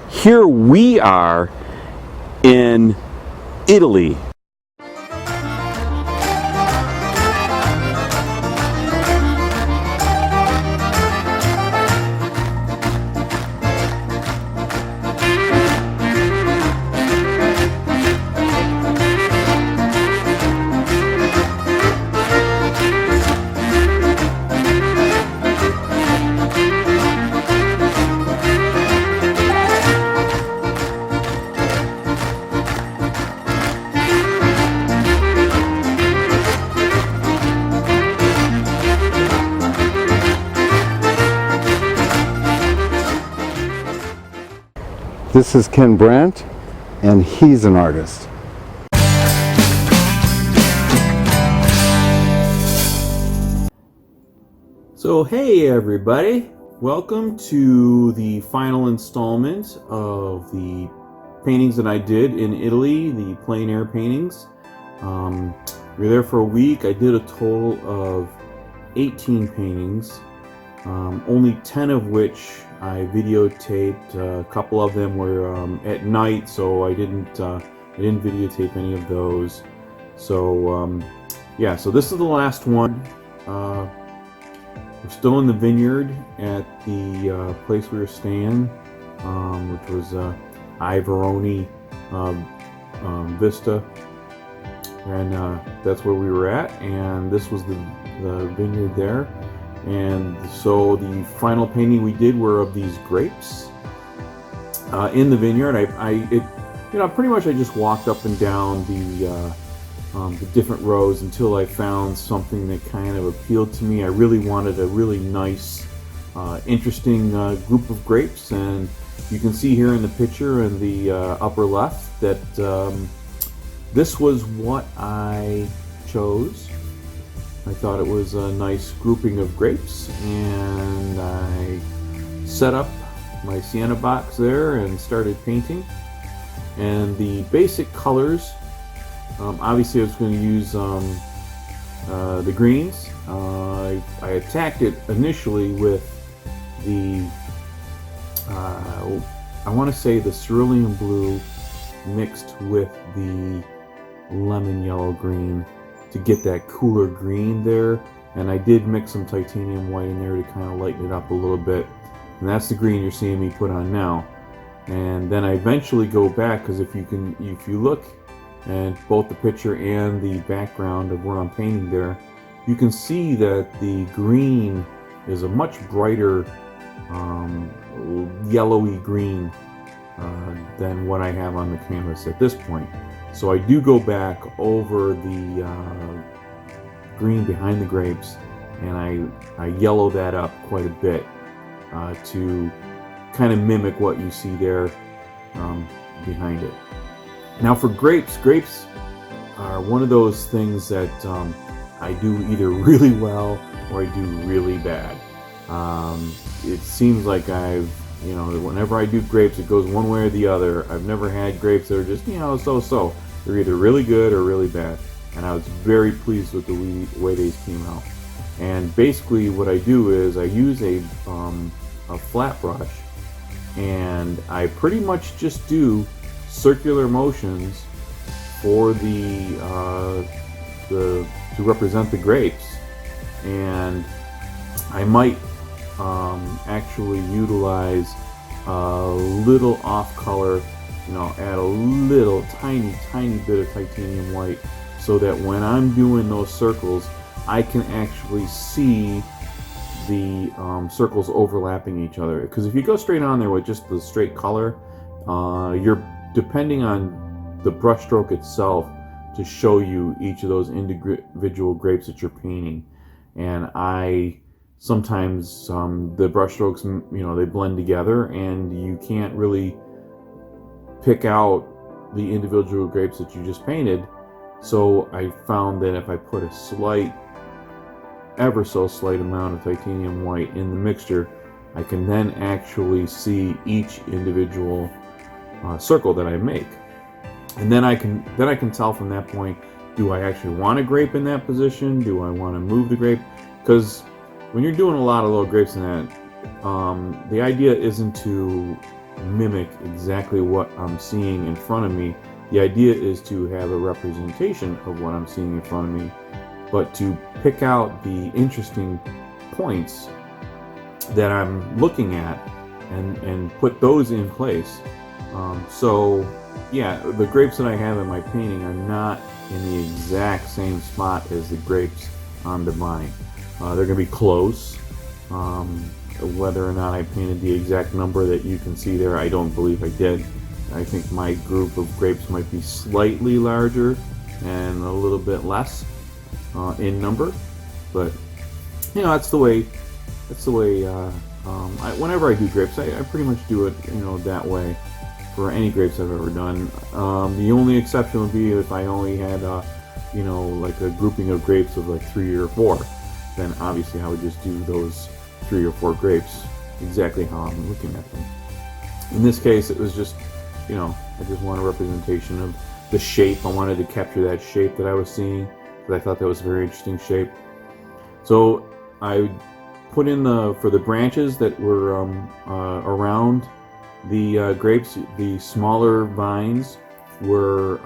Here we are in Italy. This is Ken Brant, and he's an artist. So hey everybody, welcome to the final installment of the paintings that I did in Italy, the plein air paintings. We were there for a week. I did a total of 18 paintings, only 10 of which I videotaped. A couple of them were at night, so I didn't videotape any of those. So yeah, so this is the last one. We're still in the vineyard at the place we were staying, which was Veroni Vista, and that's where we were at. And this was the vineyard there. And so the final painting we did were of these grapes in the vineyard. Pretty much I just walked up and down the different rows until I found something that kind of appealed to me. I really wanted a really nice, interesting group of grapes, and you can see here in the picture in the upper left that this was what I chose. I thought it was a nice grouping of grapes, and I set up my sienna box there and started painting. And the basic colors, obviously I was going to use the greens. I attacked it initially with the, I want to say the cerulean blue mixed with the lemon yellow green to get that cooler green there. And I did mix some titanium white in there to kind of lighten it up a little bit. And that's the green you're seeing me put on now. And then I eventually go back, because if you look at both the picture and the background of where I'm painting there, you can see that the green is a much brighter yellowy green than what I have on the canvas at this point. So I do go back over the green behind the grapes, and I yellow that up quite a bit to kind of mimic what you see there behind it. Now for grapes are one of those things that I do either really well or I do really bad. It seems like whenever I do grapes, it goes one way or the other. I've never had grapes that are just, so-so. They're either really good or really bad. And I was very pleased with the way these came out. And basically what I do is I use a flat brush, and I pretty much just do circular motions for to represent the grapes. And I might actually utilize a little off color, add a little tiny bit of titanium white, so that when I'm doing those circles, I can actually see the circles overlapping each other. Because if you go straight on there with just the straight color, you're depending on the brush stroke itself to show you each of those individual grapes that you're painting. And sometimes the brush strokes, they blend together, and you can't really pick out the individual grapes that you just painted. So I found that if I put a ever so slight amount of titanium white in the mixture, I can then actually see each individual circle that I make. And then I can tell from that point, do I actually want a grape in that position? Do I want to move the grape? Because when you're doing a lot of little grapes in that, the idea isn't to mimic exactly what I'm seeing in front of me. The idea is to have a representation of what I'm seeing in front of me, but to pick out the interesting points that I'm looking at and put those in place. So yeah, the grapes that I have in my painting are not in the exact same spot as the grapes on the vine. They're going to be close. Whether or not I painted the exact number that you can see there, I don't believe I did. I think my group of grapes might be slightly larger and a little bit less in number, but you know, that's the way. Whenever I do grapes, I pretty much do it, you know, that way for any grapes I've ever done. The only exception would be if I only had, you know, like a grouping of grapes of like 3 or 4. Then obviously I would just do those 3 or 4 grapes exactly how I'm looking at them. In this case, it was just, you know, I just want a representation of the shape. I wanted to capture that shape that I was seeing because I thought that was a very interesting shape. So I put in for the branches that were around the grapes, the smaller vines were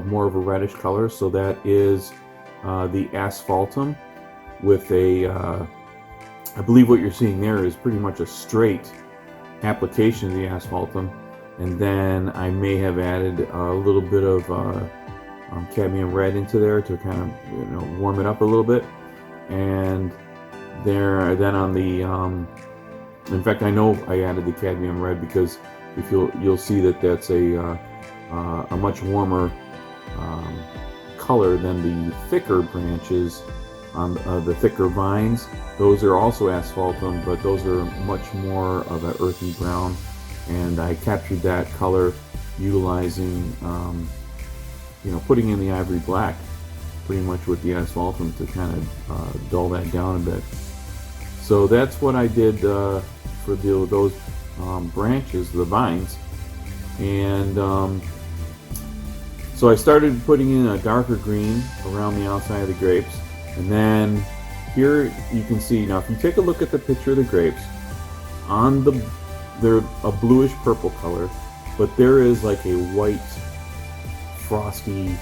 more of a reddish color, so that is the asphaltum with a, I believe what you're seeing there is pretty much a straight application of the asphaltum, and then I may have added a little bit of cadmium red into there to kind of, you know, warm it up a little bit. And then on the in fact, I know I added the cadmium red because if you'll see that that's a much warmer color than the thicker branches on the thicker vines. Those are also asphaltum, but those are much more of an earthy brown, and I captured that color utilizing you know, putting in the ivory black pretty much with the asphaltum to kind of dull that down a bit. So that's what I did for those branches, the vines. And so I started putting in a darker green around the outside of the grapes. And then here you can see, now if you take a look at the picture of the grapes, they're a bluish purple color, but there is like a white frosty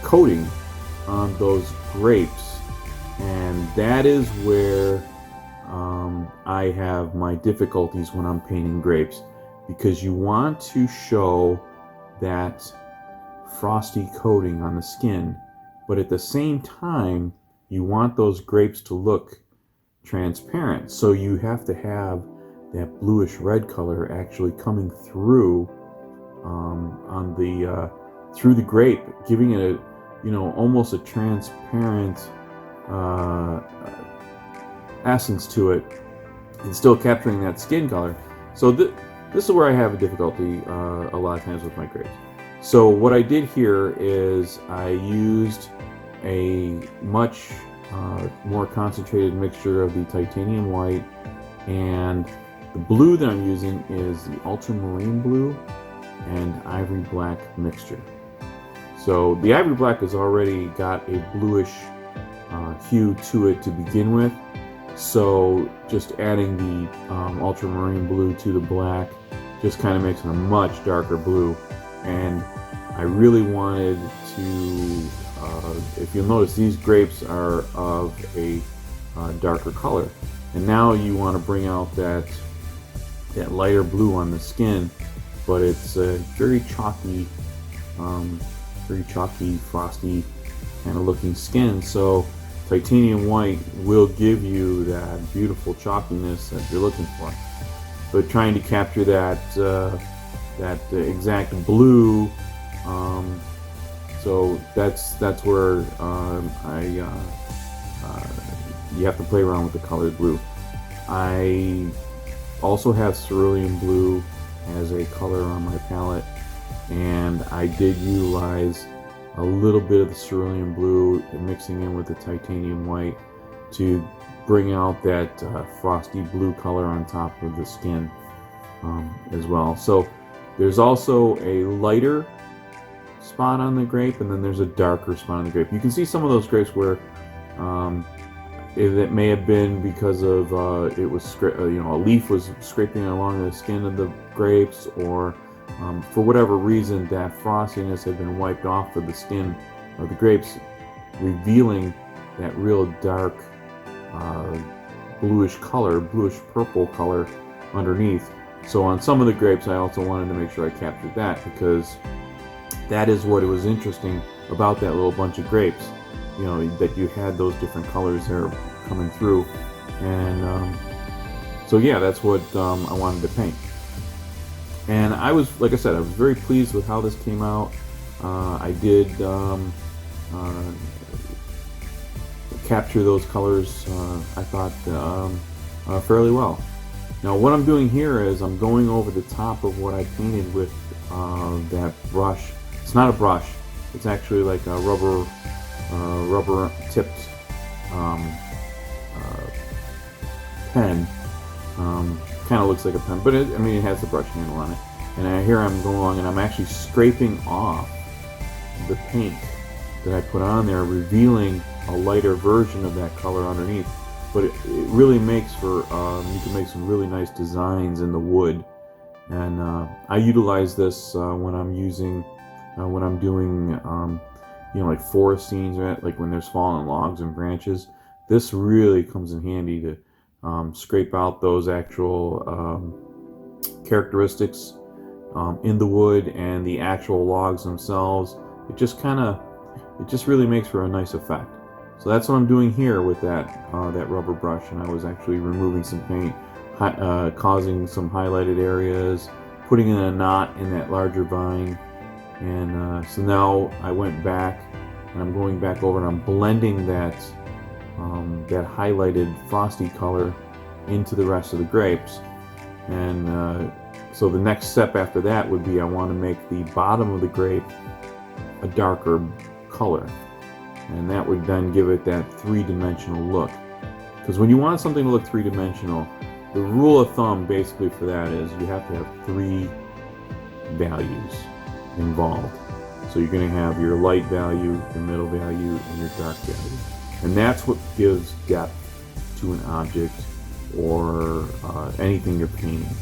coating on those grapes, and that is where I have my difficulties when I'm painting grapes, because you want to show that frosty coating on the skin, but at the same time you want those grapes to look transparent, so you have to have that bluish red color actually coming through through the grape, giving it a, you know, almost a transparent essence to it, and still capturing that skin color. So this is where I have a difficulty a lot of times with my grapes. So what I did here is I used a much more concentrated mixture of the titanium white, and the blue that I'm using is the ultramarine blue and ivory black mixture. So the ivory black has already got a bluish hue to it to begin with, so just adding the ultramarine blue to the black just kind of makes it a much darker blue. And I really wanted to, if you'll notice, these grapes are of a darker color, and now you want to bring out that lighter blue on the skin, but it's a very chalky, frosty kind of looking skin. So titanium white will give you that beautiful chalkiness that you're looking for. But trying to capture that exact blue, so that's where you have to play around with the colored blue. I also have cerulean blue as a color on my palette, and I did utilize a little bit of the cerulean blue and mixing in with the titanium white to bring out that frosty blue color on top of the skin as well. So there's also a lighter spot on the grape, and then there's a darker spot on the grape. You can see some of those grapes where it may have been because of it was a leaf was scraping along the skin of the grapes, or for whatever reason that frostiness had been wiped off of the skin of the grapes, revealing that real dark bluish purple color underneath. So on some of the grapes I also wanted to make sure I captured that, because that is what it was interesting about that little bunch of grapes, that you had those different colors there coming through. And so yeah, that's what I wanted to paint. And I was, like I said, I was very pleased with how this came out. I did capture those colors, I thought, fairly well. Now what I'm doing here is I'm going over the top of what I painted with that brush. It's not a brush, it's actually like a rubber tipped pen. Kind of looks like a pen, but it has the brush handle on it. And here I'm going along and I'm actually scraping off the paint that I put on there, revealing a lighter version of that color underneath. But it really makes for, you can make some really nice designs in the wood. And I utilize this when I'm doing like forest scenes, right? Like when there's fallen logs and branches. This really comes in handy to scrape out those actual characteristics in the wood and the actual logs themselves. It just really makes for a nice effect. So that's what I'm doing here with that rubber brush, and I was actually removing some paint, causing some highlighted areas, putting in a knot in that larger vine. And so now I went back and I'm going back over and I'm blending that highlighted frosty color into the rest of the grapes. And so the next step after that would be, I want to make the bottom of the grape a darker color, and that would then give it that three-dimensional look. Because when you want something to look three-dimensional, the rule of thumb basically for that is you have to have three values involved. So you're going to have your light value, your middle value, and your dark value. And that's what gives depth to an object or anything you're painting.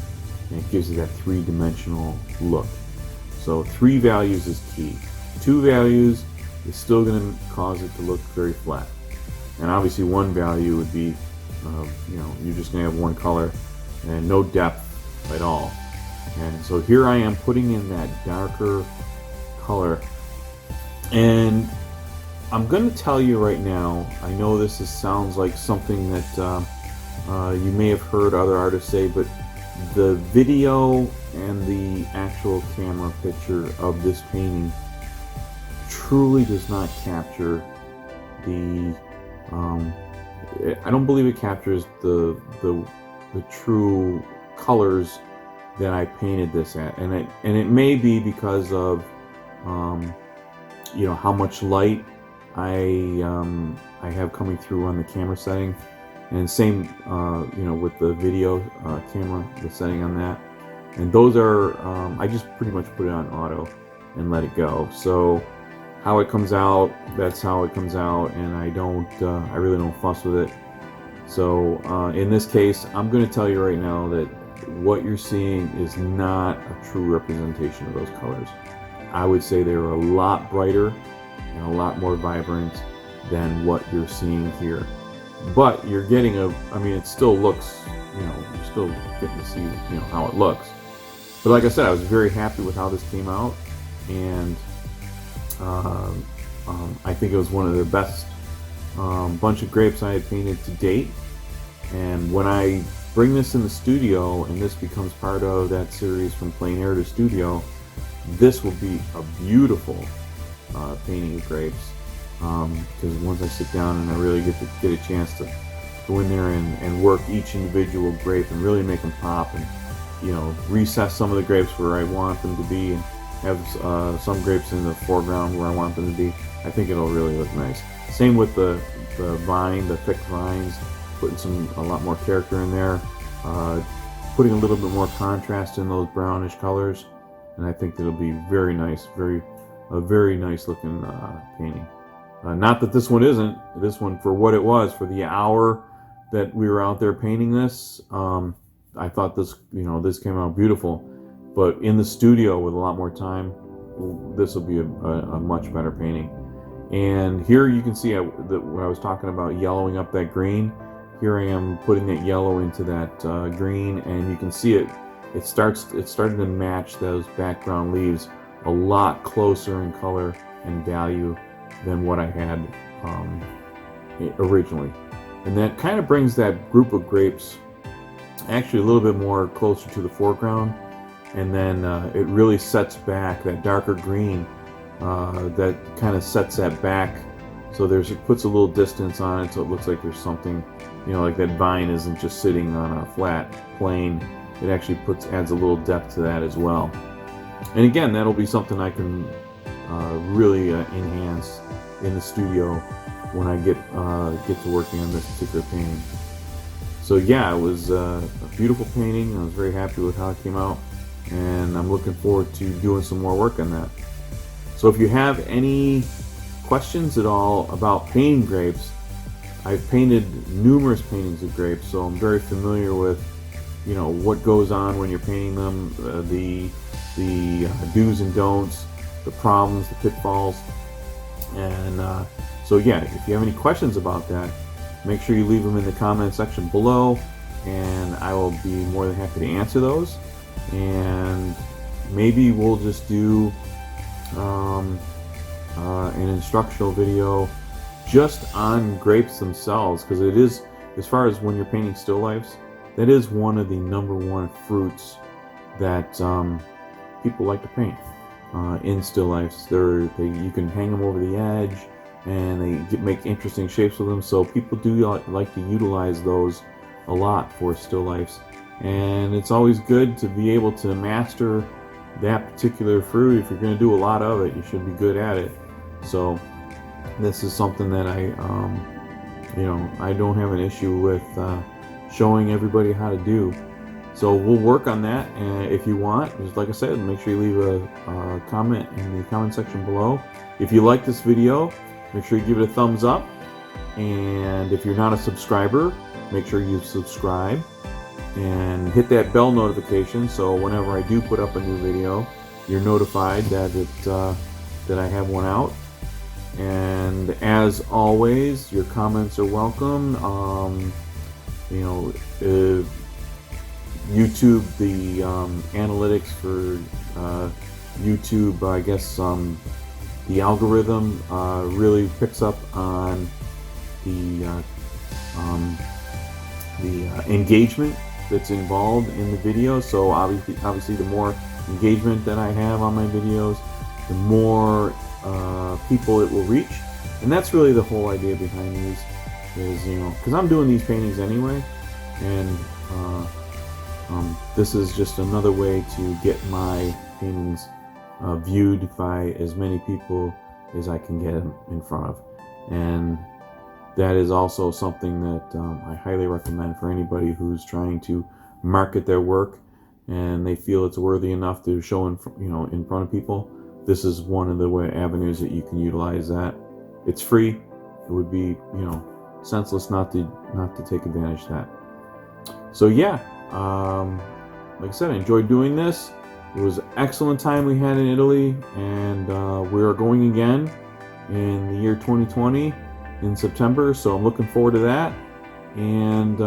And it gives you that three-dimensional look. So 3 values is key. 2 values is still going to cause it to look very flat. And obviously 1 value would be, you're just going to have 1 color and no depth at all. And so here I am putting in that darker color. And I'm going to tell you right now, I know this sounds like something that you may have heard other artists say, but the video and the actual camera picture of this painting truly does not capture the I don't believe it captures the true colors that I painted this at, and it may be because of how much light I have coming through on the camera setting, and same with the video camera, the setting on that. And those are I just pretty much put it on auto and let it go. So how it comes out, that's how it comes out, and I really don't fuss with it. So in this case, I'm going to tell you right now that what you're seeing is not a true representation of those colors. I would say they're a lot brighter and a lot more vibrant than what you're seeing here. But you're getting it still looks, you're still getting to see, how it looks. But like I said, I was very happy with how this came out, and I think it was one of the best bunch of grapes I had painted to date. And when I bring this in the studio and this becomes part of that series from Plein to Studio, this will be a beautiful painting of grapes, because once I sit down and I really get a chance to go in there and work each individual grape and really make them pop, and recess some of the grapes where I want them to be, and have some grapes in the foreground where I want them to be, I think it'll really look nice. Same with the vine, the thick vines, putting a lot more character in there, putting a little bit more contrast in those brownish colors, and I think it'll be very nice, a very nice looking painting. Not that this one isn't. This one, for what it was, for the hour that we were out there painting this, I thought this, this came out beautiful. But in the studio with a lot more time, this will be a much better painting. And here you can see when I was talking about yellowing up that green. Here I am putting that yellow into that green, and you can see it's starting to match those background leaves a lot closer in color and value than what I had originally. And that kind of brings that group of grapes actually a little bit more closer to the foreground, and then it really sets back that darker green that kind of sets that back, so it puts a little distance on it, so it looks like there's something, like that vine isn't just sitting on a flat plane. It actually adds a little depth to that as well. And again, that'll be something I can really enhance in the studio when I get to working on this particular painting. So yeah, it was a beautiful painting. I was very happy with how it came out, and I'm looking forward to doing some more work on that. So if you have any questions at all about painting grapes, I've painted numerous paintings of grapes, so I'm very familiar with what goes on when you're painting them, the do's and don'ts, the problems, the pitfalls. And so yeah, if you have any questions about that, make sure you leave them in the comment section below, and I will be more than happy to answer those. And maybe we'll just do an instructional video just on grapes themselves, because it is, as far as when you're painting still lifes, that is one of the #1 fruits that people like to paint in still lifes. You can hang them over the edge, and they make interesting shapes with them. So people do like to utilize those a lot for still lifes, and it's always good to be able to master that particular fruit. If you're going to do a lot of it, you should be good at it. So this is something that I don't have an issue with showing everybody how to do. So we'll work on that, and if you want, just like I said, make sure you leave a comment in the comment section below. If you like this video, make sure you give it a thumbs up, and if you're not a subscriber, make sure you subscribe and hit that bell notification, so whenever I do put up a new video, you're notified that I have one out. And as always, your comments are welcome. YouTube, the analytics for YouTube, I guess the algorithm really picks up on the engagement that's involved in the video. So obviously the more engagement that I have on my videos, the more people it will reach. And that's really the whole idea behind these, is because I'm doing these paintings anyway, and this is just another way to get my paintings viewed by as many people as I can get them in front of. And that is also something that I highly recommend for anybody who's trying to market their work and they feel it's worthy enough to show in front of people. This is one of the avenues that you can utilize that. It's free. It would be senseless not to take advantage of that. So yeah, like I said, I enjoyed doing this. It was an excellent time we had in Italy, and we are going again in the year 2020 in September, so I'm looking forward to that. And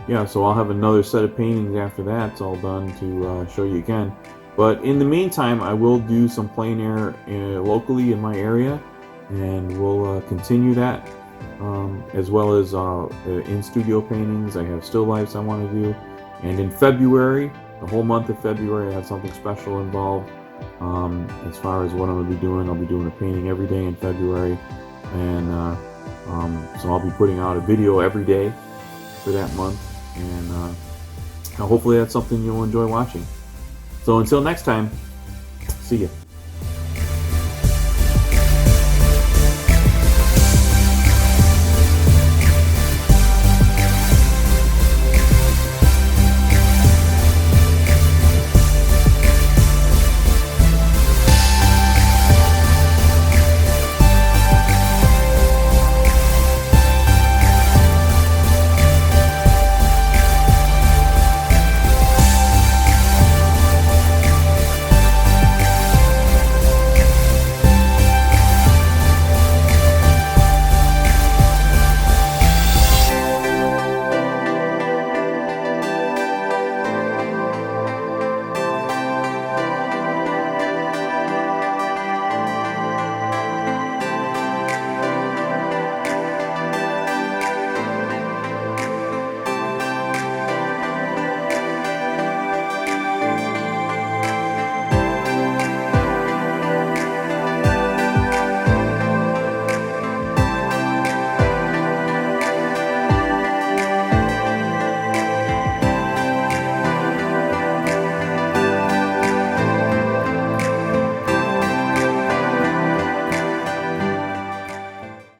yeah, so I'll have another set of paintings after that's all done to show you again. But in the meantime, I will do some plein air locally in my area, and we'll continue that, as well as in-studio paintings. I have still lifes I want to do. And in February, the whole month of February, I have something special involved. As far as what I'm going to be doing, I'll be doing a painting every day in February. And so I'll be putting out a video every day for that month. And hopefully that's something you'll enjoy watching. So until next time, see ya.